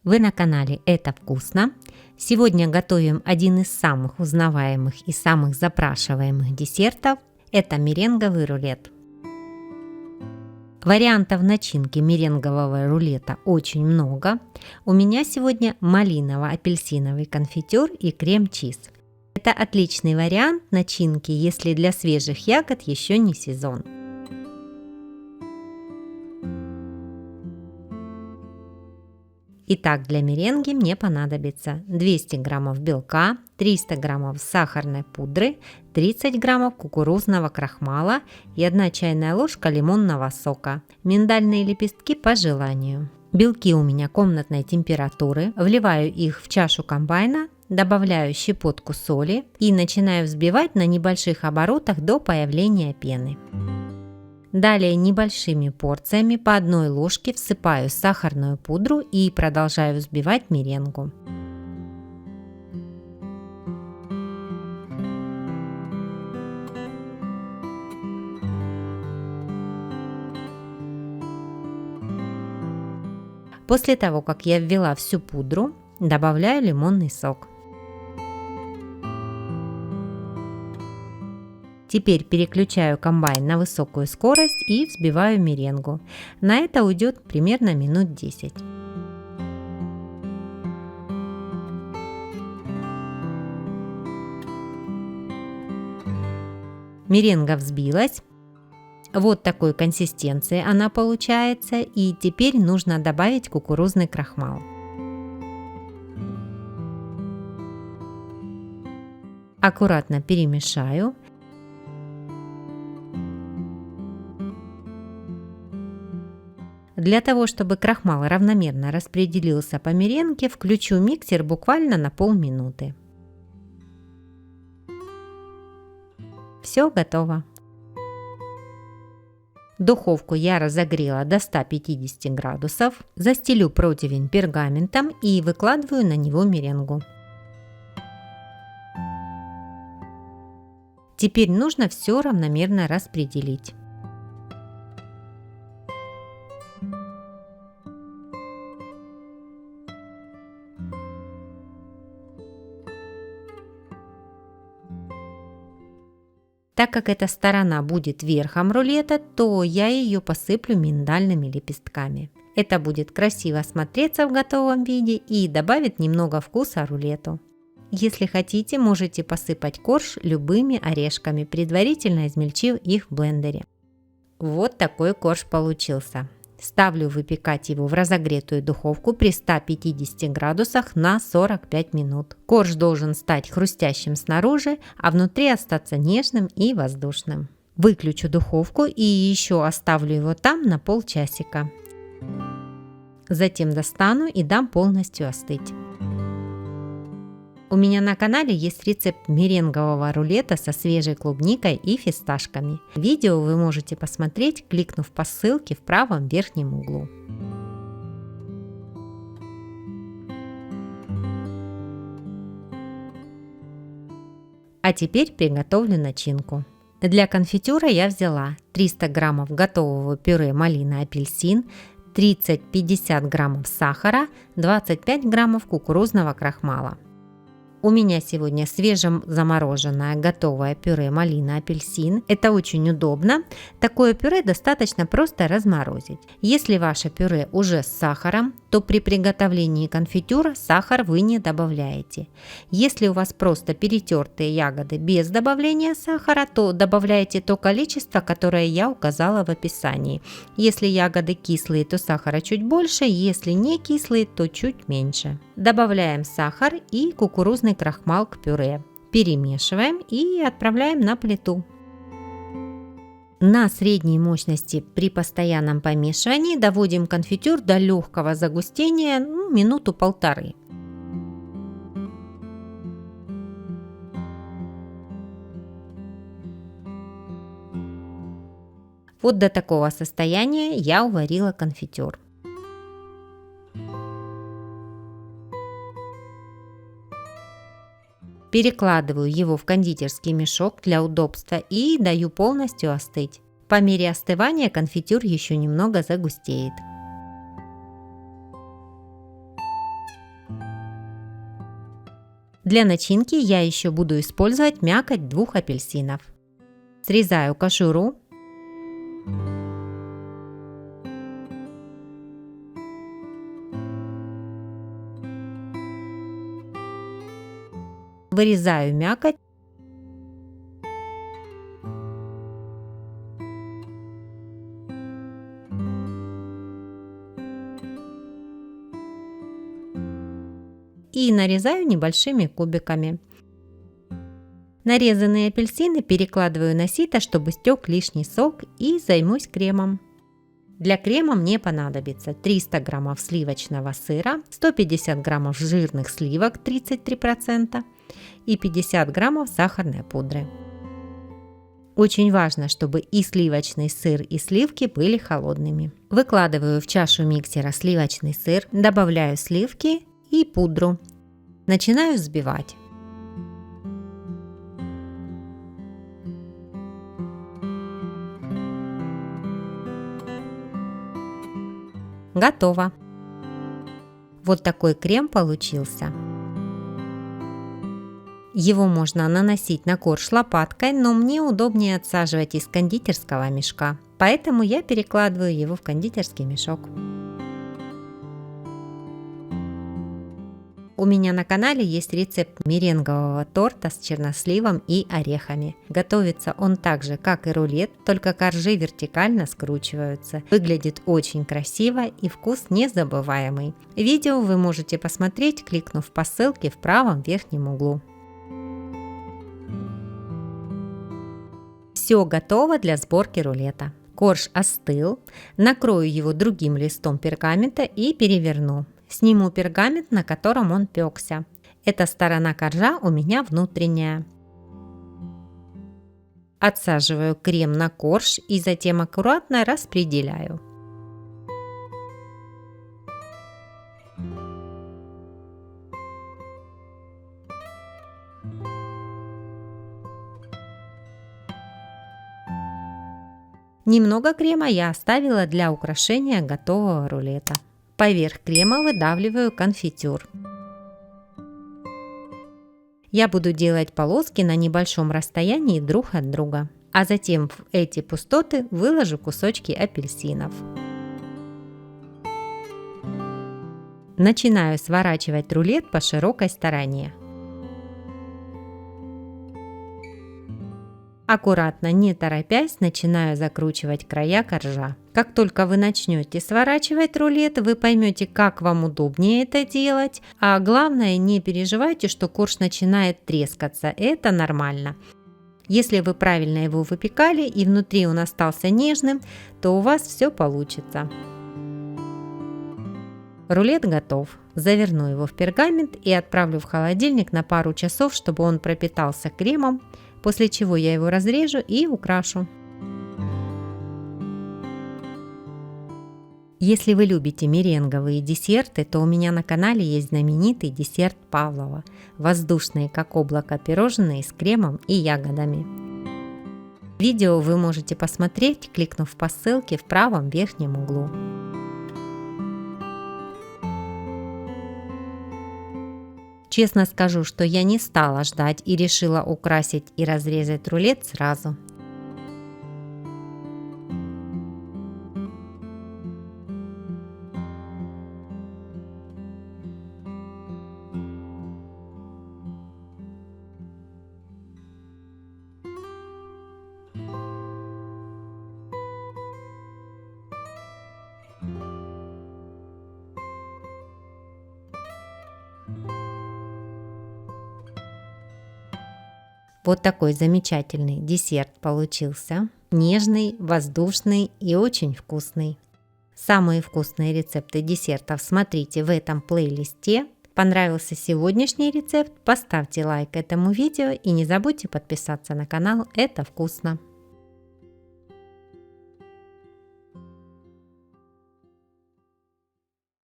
Вы на канале «Это вкусно». Сегодня готовим один из самых узнаваемых и самых запрашиваемых десертов – это меренговый рулет. Вариантов начинки меренгового рулета очень много. У меня сегодня малиново-апельсиновый конфитюр и крем-чиз. Это отличный вариант начинки, если для свежих ягод еще не сезон. Итак, для меренги мне понадобится 200 граммов белка, 300 граммов сахарной пудры, 30 граммов кукурузного крахмала и 1 чайная ложка лимонного сока. Миндальные лепестки по желанию. Белки у меня комнатной температуры. Вливаю их в чашу комбайна, добавляю щепотку соли и начинаю взбивать на небольших оборотах до появления пены. Далее небольшими порциями по 1 ложке всыпаю сахарную пудру и продолжаю взбивать меренгу. После того, как я ввела всю пудру, добавляю лимонный сок. Теперь переключаю комбайн на высокую скорость и взбиваю меренгу. На это уйдет примерно минут 10. Меренга взбилась. Вот такой консистенции она получается. И теперь нужно добавить кукурузный крахмал. Аккуратно перемешаю. Для того, чтобы крахмал равномерно распределился по меренге, включу миксер буквально на полминуты. Все готово. Духовку я разогрела до 150 градусов. Застелю противень пергаментом и выкладываю на него меренгу. Теперь нужно все равномерно распределить. Так как эта сторона будет верхом рулета, то я ее посыплю миндальными лепестками. Это будет красиво смотреться в готовом виде и добавит немного вкуса рулету. Если хотите, можете посыпать корж любыми орешками, предварительно измельчив их в блендере. Вот такой корж получился. Ставлю выпекать его в разогретую духовку при 150 градусах на 45 минут. Корж должен стать хрустящим снаружи, а внутри остаться нежным и воздушным. Выключу духовку и еще оставлю его там на полчасика. Затем достану и дам полностью остыть. У меня на канале есть рецепт меренгового рулета со свежей клубникой и фисташками. Видео вы можете посмотреть, кликнув по ссылке в правом верхнем углу. А теперь приготовлю начинку. Для конфитюра я взяла 300 граммов готового пюре малина-апельсин, 30-50 граммов сахара, 25 граммов кукурузного крахмала. У меня сегодня свежезамороженное готовое пюре малина-апельсин. Это очень удобно. Такое пюре достаточно просто разморозить. Если ваше пюре уже с сахаром, то при приготовлении конфитюра сахар вы не добавляете. Если у вас просто перетертые ягоды без добавления сахара, то добавляйте то количество, которое я указала в описании. Если ягоды кислые, то сахара чуть больше, если не кислые, то чуть меньше. Добавляем сахар и кукурузный крахмал к пюре. Перемешиваем и отправляем на плиту. На средней мощности при постоянном помешивании доводим конфитюр до легкого загустения минуту-полторы. Вот до такого состояния я уварила конфитюр. Перекладываю его в кондитерский мешок для удобства и даю полностью остыть. По мере остывания конфитюр еще немного загустеет. Для начинки я еще буду использовать мякоть 2 апельсинов. Срезаю кожуру. Вырезаю мякоть. И нарезаю небольшими кубиками. Нарезанные апельсины перекладываю на сито, чтобы стек лишний сок, и займусь кремом. Для крема мне понадобится 300 граммов сливочного сыра, 150 граммов жирных сливок 33% и 50 граммов сахарной пудры. Очень важно, чтобы и сливочный сыр, и сливки были холодными. Выкладываю в чашу миксера сливочный сыр, добавляю сливки и пудру. Начинаю взбивать. Готово. Вот такой крем получился. Его можно наносить на корж лопаткой, но мне удобнее отсаживать из кондитерского мешка, поэтому я перекладываю его в кондитерский мешок. У меня на канале есть рецепт меренгового торта с черносливом и орехами. Готовится он так же, как и рулет, только коржи вертикально скручиваются. Выглядит очень красиво и вкус незабываемый. Видео вы можете посмотреть, кликнув по ссылке в правом верхнем углу. Все готово для сборки рулета. Корж остыл, накрою его другим листом пергамента и переверну. Сниму пергамент, на котором он пекся. Эта сторона коржа у меня внутренняя. Отсаживаю крем на корж и затем аккуратно распределяю. Немного крема я оставила для украшения готового рулета. Поверх крема выдавливаю конфитюр. Я буду делать полоски на небольшом расстоянии друг от друга, а затем в эти пустоты выложу кусочки апельсинов. Начинаю сворачивать рулет по широкой стороне. Аккуратно, не торопясь, начинаю закручивать края коржа. Как только вы начнете сворачивать рулет, вы поймете, как вам удобнее это делать. А главное, не переживайте, что корж начинает трескаться. Это нормально. Если вы правильно его выпекали и внутри он остался нежным, то у вас все получится. Рулет готов. Заверну его в пергамент и отправлю в холодильник на пару часов, чтобы он пропитался кремом. После чего я его разрежу и украшу. Если вы любите меренговые десерты, то у меня на канале есть знаменитый десерт Павлова – воздушные как облако пирожные с кремом и ягодами. Видео вы можете посмотреть, кликнув по ссылке в правом верхнем углу. Честно скажу, что я не стала ждать и решила украсить и разрезать рулет сразу. Вот такой замечательный десерт получился. Нежный, воздушный и очень вкусный. Самые вкусные рецепты десертов смотрите в этом плейлисте. Понравился сегодняшний рецепт? Поставьте лайк этому видео и не забудьте подписаться на канал. Это вкусно!